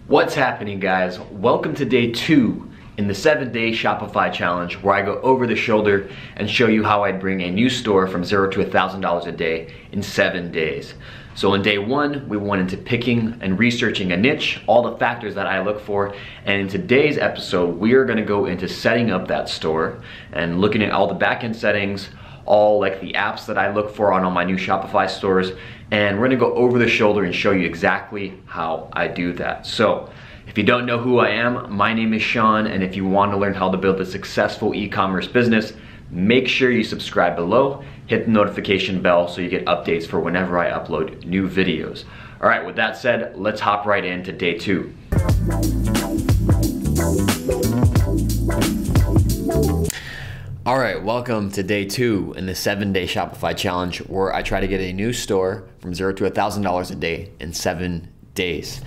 What's happening, guys? Welcome to day 2 in the 7-day Shopify challenge, where I go over the shoulder and show you how I'd bring a new store from $0 to $1,000 a day in 7 days. So in day 1, we went into picking and researching a niche, all the factors that I look for, and in today's episode, we are gonna go into setting up that store and looking at all the backend settings, all like the apps that I look for on all my new Shopify stores, and we're gonna go over the shoulder and show you exactly how I do that. So if you don't know who I am, my name is Sean, and if you want to learn how to build a successful e-commerce business, make sure you subscribe below, hit the notification bell so you get updates for whenever I upload new videos. All right, with that said, let's hop right into day 2. All right, welcome to day 2 in the 7-day Shopify challenge, where I try to get a new store from $0 to $1,000 a day in 7 days.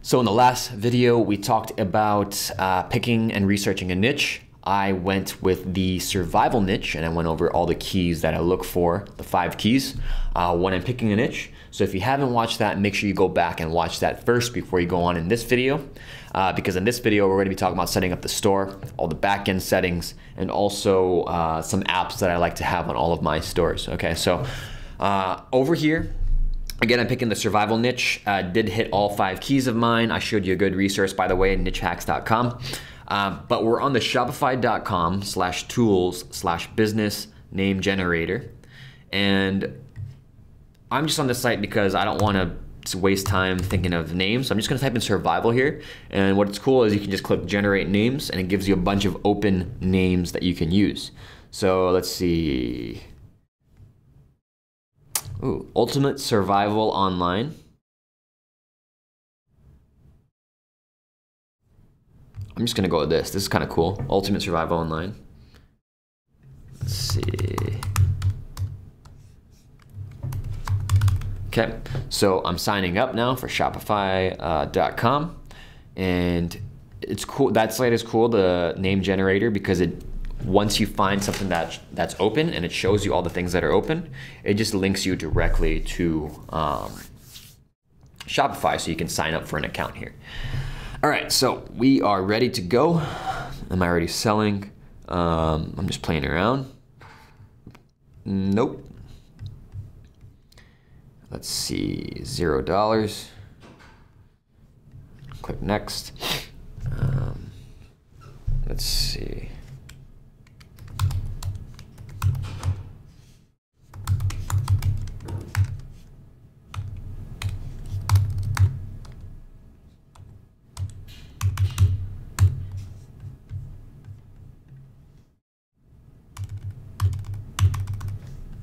So in the last video, we talked about picking and researching a niche. I went with the survival niche, and I went over all the keys that I look for, the 5 keys, when I'm picking a niche. So if you haven't watched that, make sure you go back and watch that first before you go on in this video. Because in this video, we're going to be talking about setting up the store, all the backend settings, and also some apps that I like to have on all of my stores. Okay, so over here, again, I'm picking the survival niche. Did hit all 5 keys of mine. I showed you a good resource, by the way, nichehacks.com. But we're on the shopify.com/tools/business name generator. And I'm just on this site because I don't want to waste time thinking of names. So I'm just going to type in survival here. And what's cool is you can just click generate names, and it gives you a bunch of open names that you can use. So let's see. Ooh, Ultimate Survival Online. I'm just gonna go with this. This is kind of cool. Ultimate Survival Online. Let's see. Okay, so I'm signing up now for Shopify.com, and it's cool. That site is cool, the name generator, because once you find something that's open and it shows you all the things that are open, it just links you directly to Shopify, so you can sign up for an account here. All right, so we are ready to go. Am I already selling? I'm just playing around. Nope. Let's see, $0. Click next. Let's see.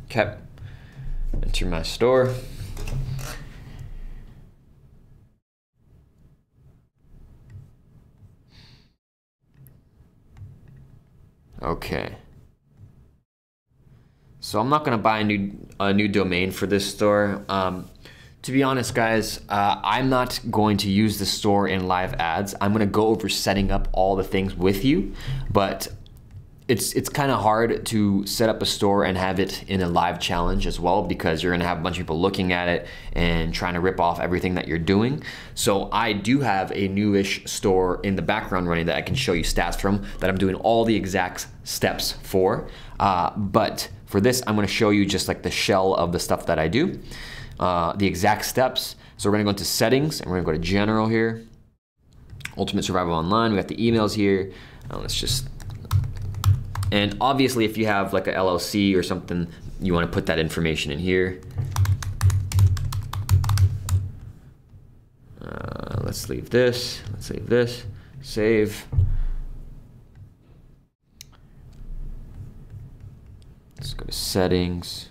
Okay, enter my store. Okay. So I'm not gonna buy a new domain for this store. To be honest, guys, I'm not going to use the store in live ads. I'm gonna go over setting up all the things with you, but it's kind of hard to set up a store and have it in a live challenge as well, because you're gonna have a bunch of people looking at it and trying to rip off everything that you're doing. So I do have a newish store in the background running that I can show you stats from, that I'm doing all the exact steps for. But for this, I'm gonna show you just like the shell of the stuff that I do, the exact steps. So we're gonna go into settings, and we're gonna go to general here. Ultimate Survival Online, we got the emails here. Let's just, and obviously if you have like a LLC or something, you want to put that information in here. Let's leave this, let's leave this, save. Let's go to settings,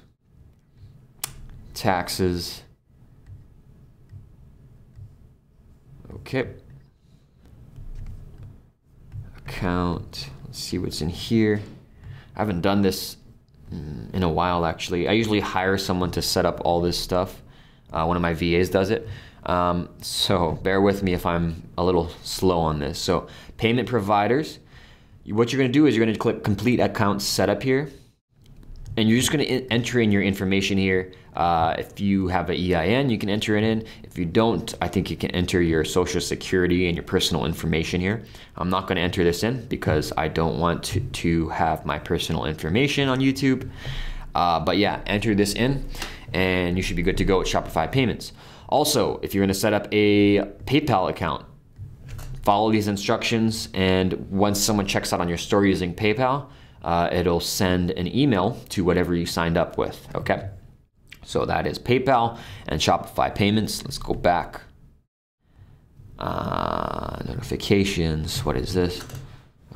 taxes. Okay. Account. Let's see what's in here. I haven't done this in a while, actually. I usually hire someone to set up all this stuff. One of my VAs does it. So bear with me if I'm a little slow on this. So payment providers, what you're gonna do is you're gonna click complete account setup here. And you're just gonna enter in your information here. If you have an EIN, you can enter it in. If you don't, I think you can enter your social security and your personal information here. I'm not gonna enter this in because I don't want to have my personal information on YouTube. But yeah, enter this in and you should be good to go with Shopify payments. Also, if you're gonna set up a PayPal account, follow these instructions, and once someone checks out on your store using PayPal, it'll send an email to whatever you signed up with, okay? So that is PayPal and Shopify payments. Let's go back. Notifications, what is this?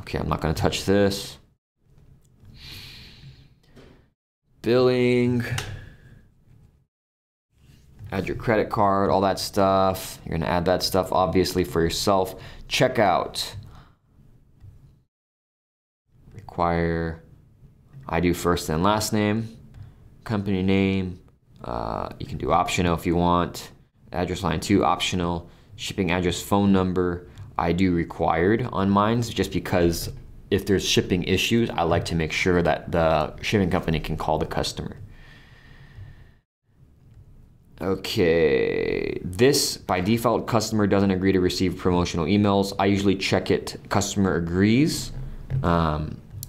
Okay, I'm not gonna touch this. Billing. Add your credit card, all that stuff. You're gonna add that stuff obviously for yourself. Checkout. Require ID first and last name, company name. You can do optional if you want. Address line 2, optional. Shipping address, phone number. I do required on mine just because if there's shipping issues, I like to make sure that the shipping company can call the customer. Okay, this by default, customer doesn't agree to receive promotional emails. I usually check it, customer agrees,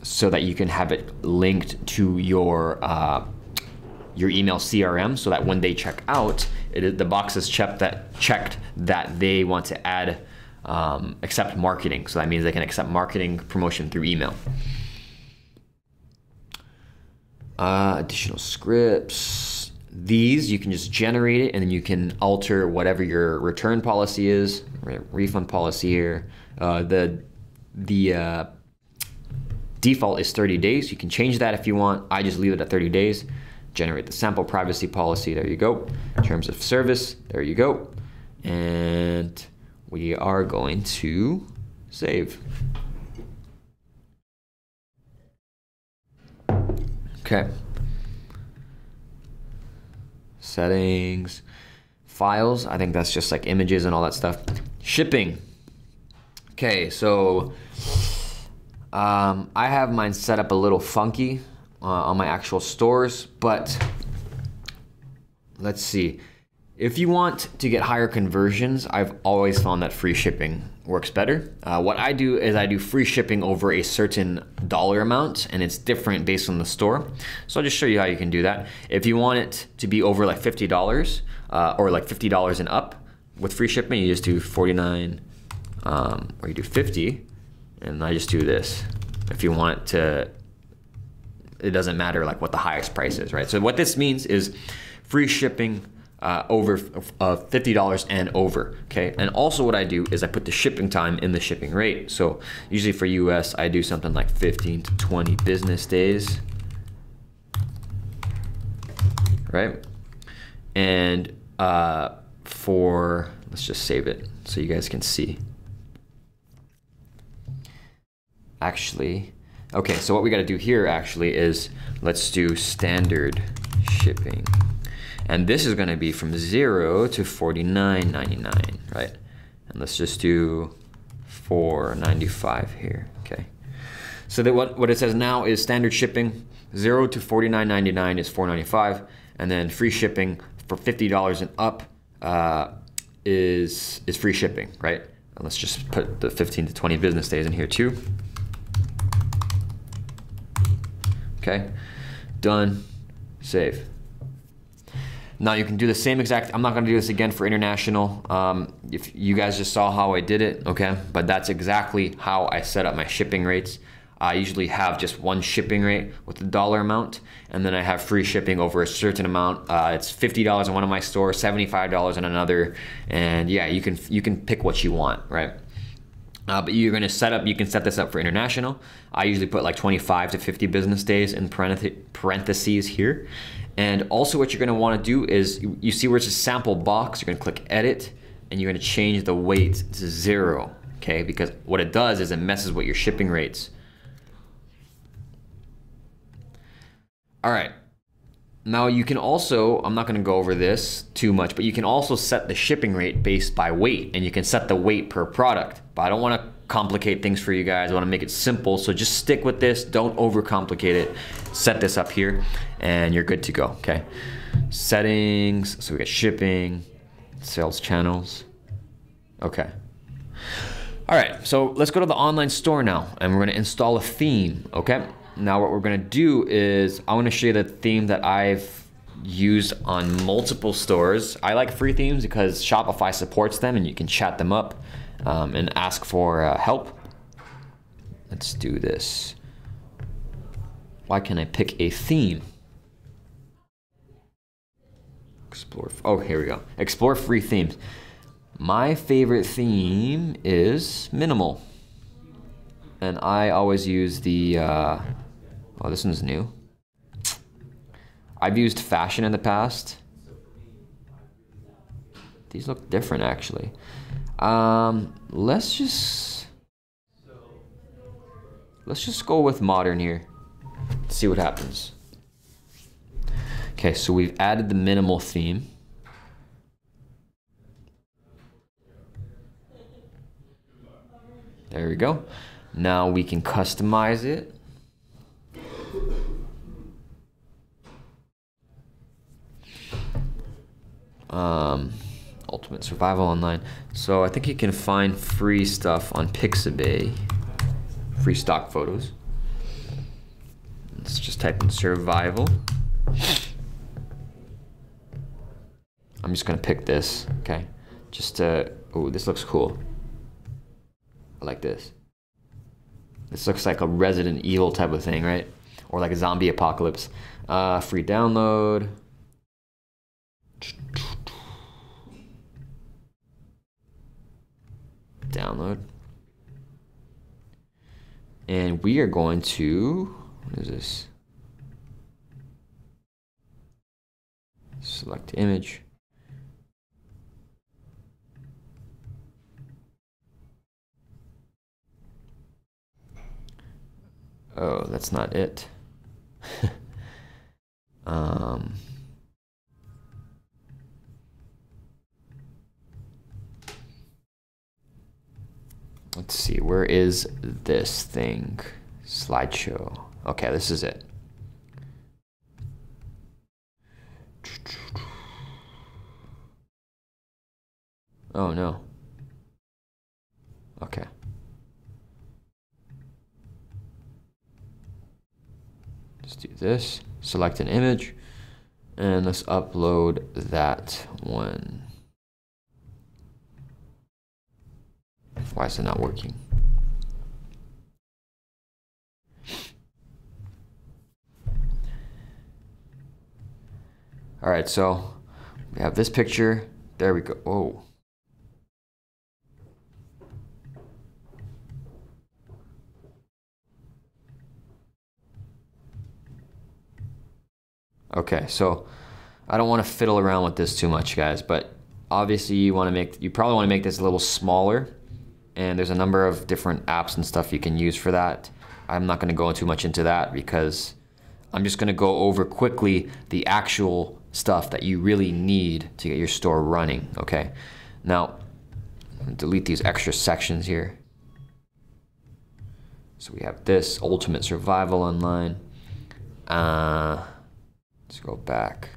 so that you can have it linked to your email CRM, so that when they check out, the box is checked that they want to add accept marketing. So that means they can accept marketing promotion through email. Additional scripts. These you can just generate it and then you can alter whatever your return policy is, refund policy here. The default is 30 days. You can change that if you want. I just leave it at 30 days. Generate the sample privacy policy. There you go. Terms of service. There you go. And we are going to save. Okay. Settings, files, I think that's just like images and all that stuff. Shipping. Okay, so I have mine set up a little funky on my actual stores, but let's see. If you want to get higher conversions, I've always found that free shipping works better. What I do is I do free shipping over a certain dollar amount, and it's different based on the store. So I'll just show you how you can do that. If you want it to be over like $50 or like $50 and up with free shipping, you just do 49 or you do 50, and I just do this. If you want it to, it doesn't matter like what the highest price is, right? So what this means is free shipping over $50 and over, okay? And also what I do is I put the shipping time in the shipping rate. So usually for US, I do something like 15 to 20 business days, right? And let's just save it so you guys can see. Actually, okay, so what we gotta do here actually is let's do standard shipping. And this is gonna be from 0 to $49.99, right? And let's just do $4.95 here, okay? So that what it says now is standard shipping, 0 to $49.99 is $4.95, and then free shipping for $50 and up is free shipping, right? And let's just put the 15 to 20 business days in here too. Okay, done, save. Now you can do the same exact, I'm not gonna do this again for international. If you guys just saw how I did it, okay? But that's exactly how I set up my shipping rates. I usually have just one shipping rate with the dollar amount, and then I have free shipping over a certain amount. It's $50 in one of my stores, $75 in another, and yeah, you can pick what you want, right? But you're gonna you can set this up for international. I usually put like 25 to 50 business days in parentheses here. And also what you're gonna wanna do is, you see where it's a sample box, you're gonna click edit, and you're gonna change the weight to 0, okay? Because what it does is it messes with your shipping rates. All right, Now you can also, I'm not gonna go over this too much, but you can also set the shipping rate based by weight, and you can set the weight per product. But I don't wanna complicate things for you guys. I wanna make it simple, so just stick with this. Don't overcomplicate it. Set this up here, and you're good to go, okay? Settings, so we got shipping, sales channels, okay. All right, so let's go to the online store now, and we're gonna install a theme, okay? Now what we're gonna do is, I wanna show you the theme that I've used on multiple stores. I like free themes because Shopify supports them and you can chat them up and ask for help. Let's do this. Why can't I pick a theme? Explore, oh, here we go. Explore free themes. My favorite theme is minimal. And I always use the, oh, this one's new. I've used fashion in the past. These look different actually. Let's just go with modern here. See what happens. Okay, so we've added the minimal theme. There we go. Now we can customize it. Ultimate Survival Online. So I think you can find free stuff on Pixabay. Free stock photos. Let's just type in survival. I'm just gonna pick this, okay? Just to, oh, this looks cool. I like this. This looks like a Resident Evil type of thing, right? Or like a zombie apocalypse. Free download. Download. And we are going to, what is this? Select image. Oh, that's not it. Let's see, where is this thing? Slideshow. Okay, this is it. Oh no. Okay. Let's do this. Select an image, and let's upload that one. Why is it not working? All right, so we have this picture. There we go. Oh. Okay, so I don't want to fiddle around with this too much, guys, but obviously you probably want to make this a little smaller, and there's a number of different apps and stuff you can use for that. I'm not going to go too much into that because I'm just going to go over quickly the actual stuff that you really need to get your store running, okay? Now, I'm going to delete these extra sections here. So we have this, Ultimate Survival Online. Let's go back.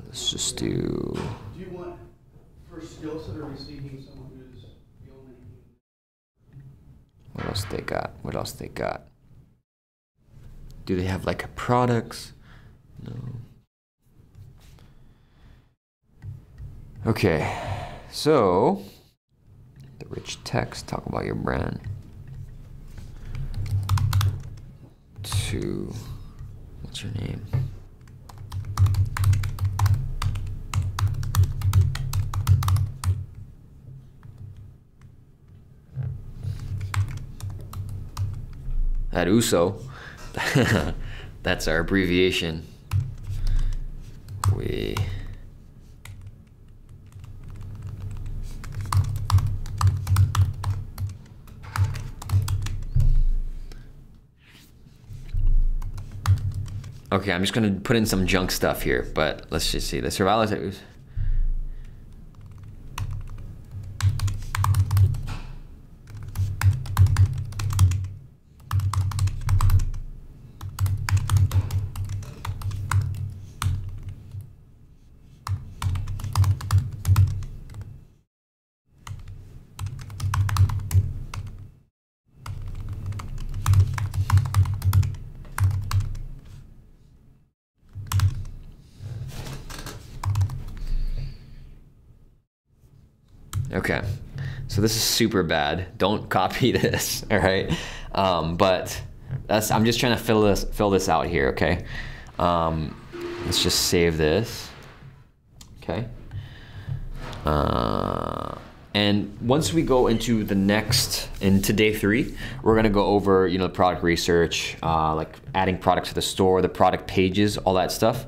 Let's just do. Do you want first skill set, or are you seeking someone who's the only? What else they got? What else they got? Do they have like products? No. Okay, so the rich text, talk about your brand. To, what's your name? At USO. That's our abbreviation. Okay, I'm just gonna put in some junk stuff here, but let's just see. The survival. Okay, so this is super bad. Don't copy this, all right? But I'm just trying to fill this out here, okay? Let's just save this, okay? And once we go into day 3, we're gonna go over, you know, product research, like adding products to the store, the product pages, all that stuff.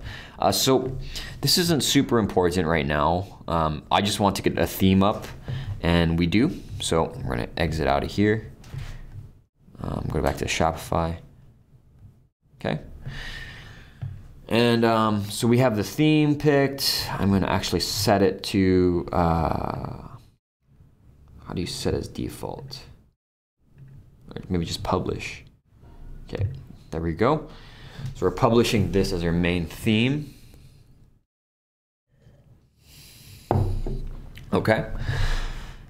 So this isn't super important right now. I just want to get a theme up, and we do. So we're gonna exit out of here. Go back to Shopify. Okay. And so we have the theme picked. I'm gonna actually set it to, how do you set as default? Or maybe just publish. Okay, there we go. So we're publishing this as our main theme. Okay.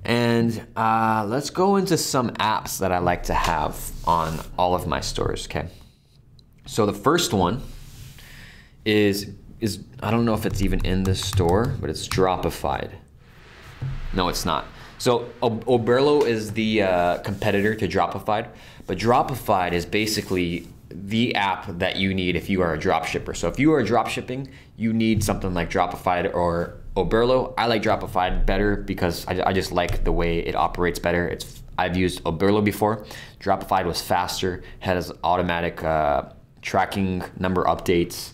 And let's go into some apps that I like to have on all of my stores, okay? So the first one is I don't know if it's even in this store, but it's Dropify. No, it's not. So Oberlo is the competitor to Dropify, but Dropify is basically the app that you need if you are a dropshipper. So if you are dropshipping, you need something like Dropify or Oberlo. I like Dropify better because I just like the way it operates better. I've used Oberlo before. Dropify was faster, has automatic tracking number updates.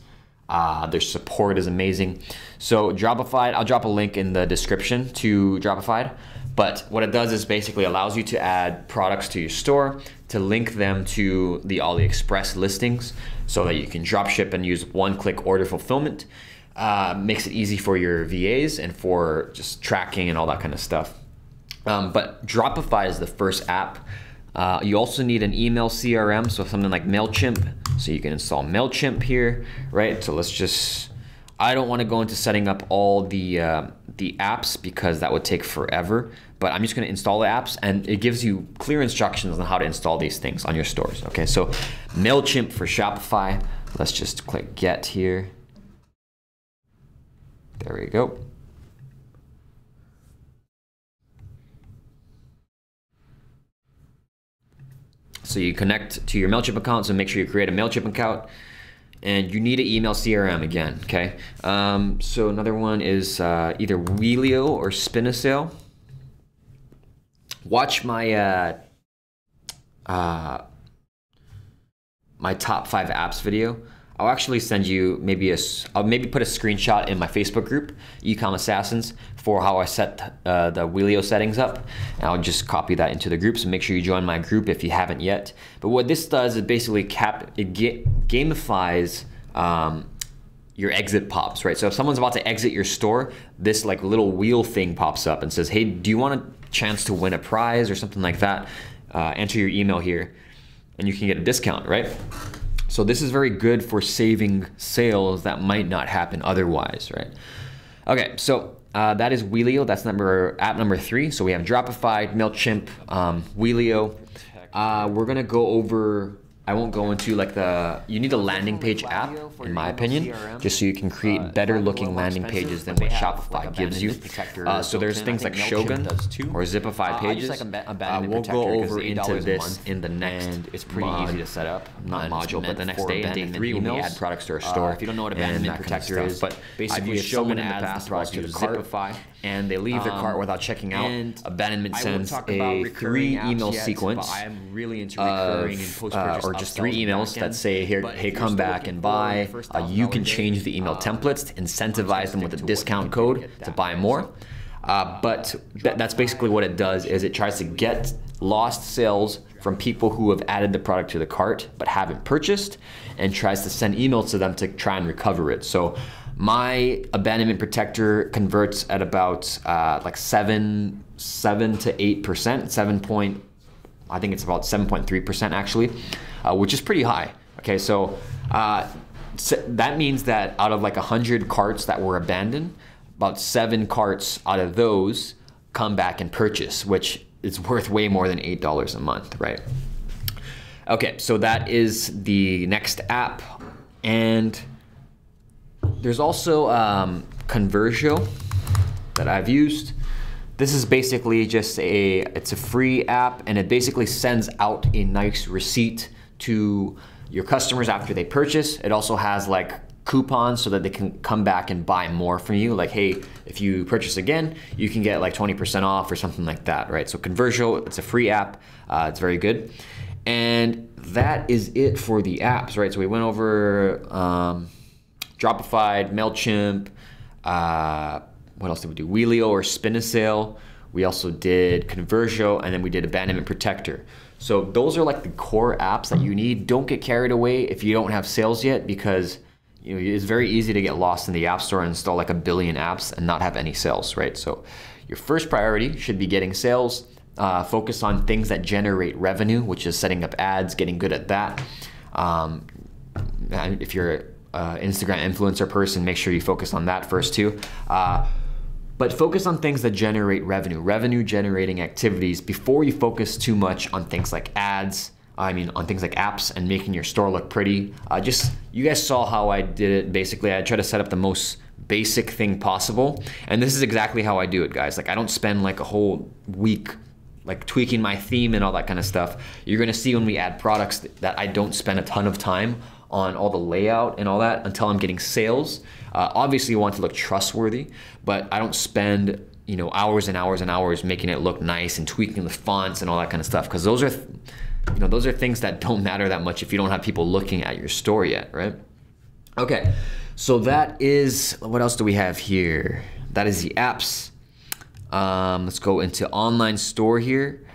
Their support is amazing. So Dropify, I'll drop a link in the description to Dropify. But what it does is basically allows you to add products to your store, to link them to the AliExpress listings so that you can drop ship and use one-click order fulfillment. Makes it easy for your VAs and for just tracking and all that kind of stuff. But Dropify is the first app. You also need an email CRM, so something like MailChimp. So you can install MailChimp here, right? So let's just, I don't want to go into setting up all the apps because that would take forever, but I'm just going to install the apps, and it gives you clear instructions on how to install these things on your stores. Okay, so MailChimp for Shopify. Let's just click get here. There we go. So you connect to your MailChimp account, so make sure you create a MailChimp account. And you need an email CRM again, okay? So another one is either Wheelio or Spinasail. Watch my my top 5 apps video. I'll actually send you I'll maybe put a screenshot in my Facebook group, eCom Assassins, for how I set the Wheelio settings up. And I'll just copy that into the group, so make sure you join my group if you haven't yet. But what this does is basically gamifies your exit pops, right? So if someone's about to exit your store, this like little wheel thing pops up and says, hey, do you want a chance to win a prize or something like that? Enter your email here and you can get a discount, right? So this is very good for saving sales that might not happen otherwise, right? Okay, so that is Wheelio. That's app number 3. So we have Dropify, MailChimp, Wheelio. We're gonna go over, I won't go into like you need a landing page app, in my opinion, just so you can create better looking landing pages than what Shopify gives you. So there's things like Shogun or Zipify pages. We'll go over into this in the next, and it's pretty easy to set up, not module, but the next day, day 3, when we add products to our store. If you don't know what abandonment protector is, but basically Shogun adds the products to Zipify, and they leave their cart without checking out. And abandonment sends a 3 email sequence. I am really into recurring and post-purchase, or just 3 emails that say, here, hey, come back and buy. You can change the email templates to incentivize them with a discount code to buy more. But that's basically what it does, is it tries to get lost sales from people who have added the product to the cart but haven't purchased, and tries to send emails to them to try and recover it. So my abandonment protector converts at about like 7 to 8%, I think it's about 7.3% actually, which is pretty high. Okay, so that means that out of like 100 carts that were abandoned, about 7 carts out of those come back and purchase, which is worth way more than $8 a month, right? Okay, so that is the next app. And there's also Convergio that I've used. This is basically just it's a free app, and it basically sends out a nice receipt to your customers after they purchase. It also has like coupons so that they can come back and buy more from you. Like, hey, if you purchase again, you can get like 20% off or something like that, right? So Convergio, it's a free app. It's very good. And that is it for the apps, right? So we went over Shopify, MailChimp, what else did we do? Wheelio or Spinasail. We also did Convergio, and then we did Abandonment Protector. So those are like the core apps that you need. Don't get carried away if you don't have sales yet, because it's very easy to get lost in the App Store and install like a billion apps and not have any sales, right? So your first priority should be getting sales. Focus on things that generate revenue, which is setting up ads, getting good at that. If you're an Instagram influencer person, make sure you focus on that first too. But focus on things that generate revenue generating activities before you focus too much on things like ads, on things like apps and making your store look pretty. You guys saw how I did it. Basically, I try to set up the most basic thing possible. And this is exactly how I do it, guys. Like, I don't spend like a whole week like tweaking my theme and all that kind of stuff. You're gonna see when we add products that I don't spend a ton of time on all the layout and all that until I'm getting sales. Obviously you want to look trustworthy, but I don't spend hours and hours and hours making it look nice and tweaking the fonts and all that kind of stuff, because those are things that don't matter that much if you don't have people looking at your store yet, right? Okay, so that is, what else do we have here? That is the apps. Let's go into online store here,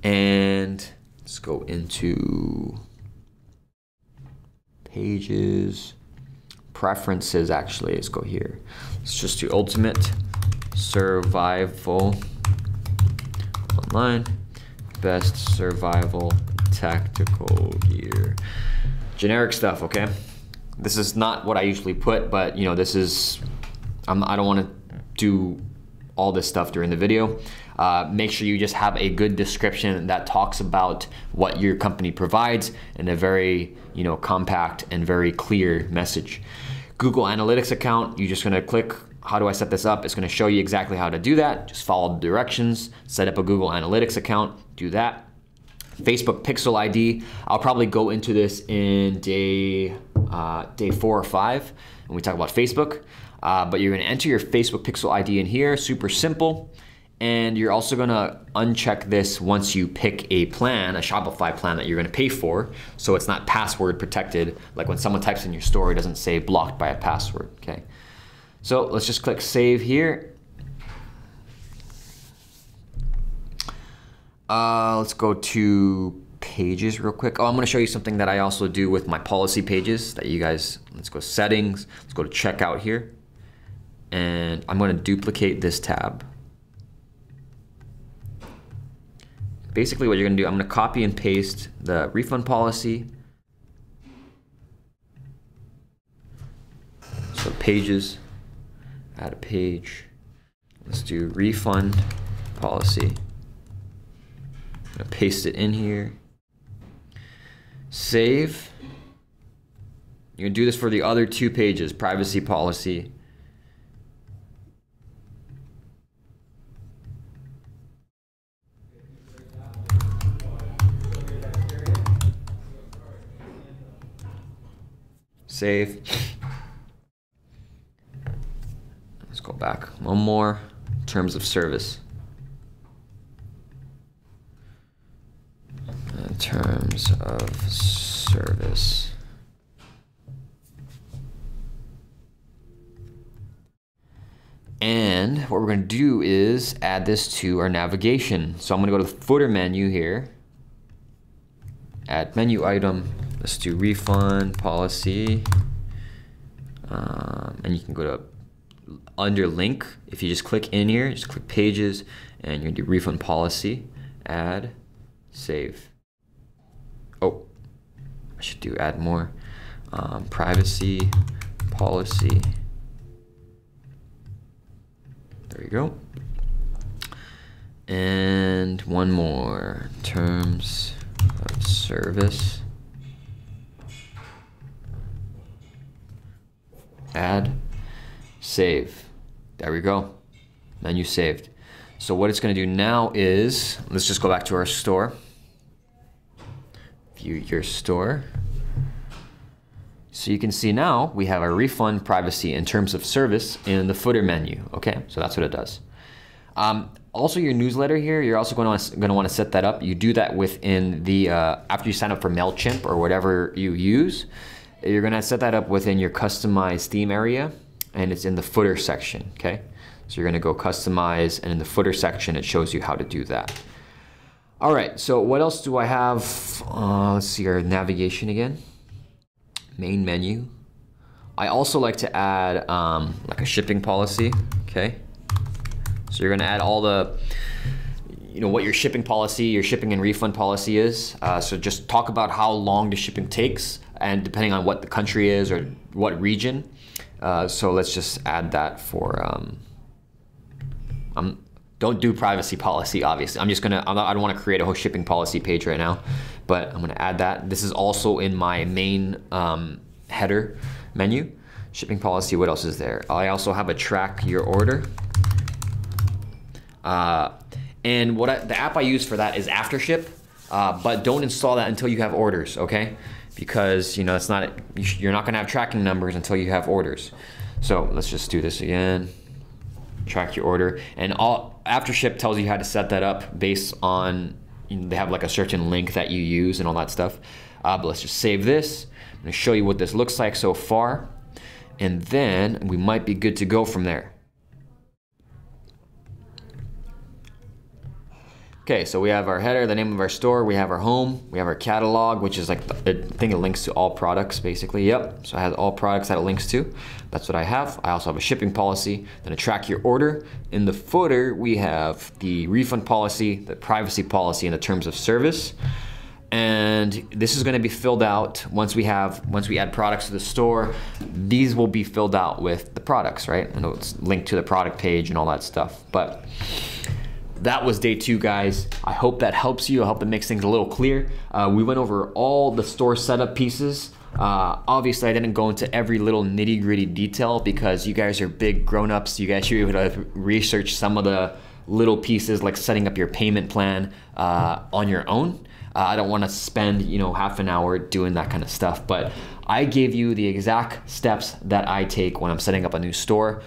and let's go into pages, preferences actually. Let's go here. Let's just do ultimate survival online, best survival tactical gear. Generic stuff, okay? This is not what I usually put, but this is, I don't want to do all this stuff during the video. Make sure you just have a good description that talks about what your company provides in a very compact and very clear message. Google Analytics account, you're just gonna click, how do I set this up? It's gonna show you exactly how to do that. Just follow the directions, set up a Google Analytics account, do that. Facebook Pixel ID, I'll probably go into this in day 4 or 5 when we talk about Facebook. But you're gonna enter your Facebook Pixel ID in here, super simple. And you're also gonna uncheck this once you pick a plan, a Shopify plan that you're gonna pay for, so it's not password protected. Like when someone types in your store, it doesn't say blocked by a password, okay? So let's just click save here. Let's go to pages real quick. I'm gonna show you something that I also do with my policy pages that you guys, let's go settings, let's go to checkout here. And I'm gonna duplicate this tab. Basically what you're gonna do, I'm gonna copy and paste the refund policy. So pages, add a page. Let's do refund policy. I'm gonna paste it in here. Save. You're gonna do this for the other 2 pages, privacy policy. Save. Let's go back one more. Terms of service. Terms of service. And what we're going to do is add this to our navigation. So I'm going to go to the footer menu here. add menu item. Let's do refund policy. And you can go to under link. If you just click in here, just click pages, and you're gonna do refund policy, add, save. Oh, I should do add more. Privacy policy. There you go. And one more, terms of service. Add, save. There we go. Menu saved. So what it's going to do now is, let's just go back to our store. View your store. So you can see now we have our refund, privacy, and terms of service in the footer menu. Okay, so that's what it does. Also, your newsletter here, you're also going to want to set that up. You do that within the after you sign up for MailChimp or whatever you use. You're going to set that up within your customized theme area, and it's in the footer section. Okay, so you're going to go customize, and in the footer section, it shows you how to do that. All right, so what else do I have? Let's see our navigation again. Main menu. I also like to add like a shipping policy. Okay, so you're going to add all the, what your shipping policy, your shipping and refund policy is. So just talk about how long the shipping takes, and depending on what the country is or what region. So let's just add that for, don't do privacy policy, obviously. I don't want to create a whole shipping policy page right now, but I'm gonna add that. This is also in my main header menu. Shipping policy, what else is there? I also have a track your order. And the app I use for that is Aftership, but don't install that until you have orders, okay? Because you're not gonna have tracking numbers until you have orders. So let's just do this again. Track your order, and Aftership tells you how to set that up based on, they have like a certain link that you use and all that stuff. But let's just save this. I'm gonna show you what this looks like so far, and then we might be good to go from there. Okay, so we have our header, the name of our store, we have our home, we have our catalog, which is like, I think it links to all products basically. Yep, so it has all products that it links to. That's what I have. I also have a shipping policy, then a track your order. In the footer, we have the refund policy, the privacy policy, and the terms of service. And this is gonna be filled out once we add products to the store. These will be filled out with the products, right? And it's linked to the product page and all that stuff. But that was day 2, guys. I hope that helps you. I hope it makes things a little clear. We went over all the store setup pieces. Obviously, I didn't go into every little nitty-gritty detail because you guys are big grown-ups. You guys should be able to research some of the little pieces like setting up your payment plan on your own. I don't want to spend half an hour doing that kind of stuff, but I gave you the exact steps that I take when I'm setting up a new store.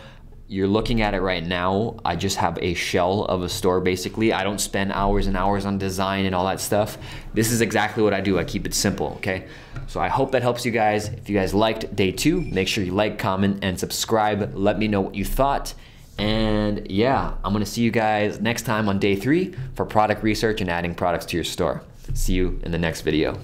You're looking at it right now. I just have a shell of a store basically. I don't spend hours and hours on design and all that stuff. This is exactly what I do. I keep it simple, okay? So I hope that helps you guys. If you guys liked day 2, make sure you like, comment, and subscribe. Let me know what you thought. And yeah, I'm gonna see you guys next time on day 3 for product research and adding products to your store. See you in the next video.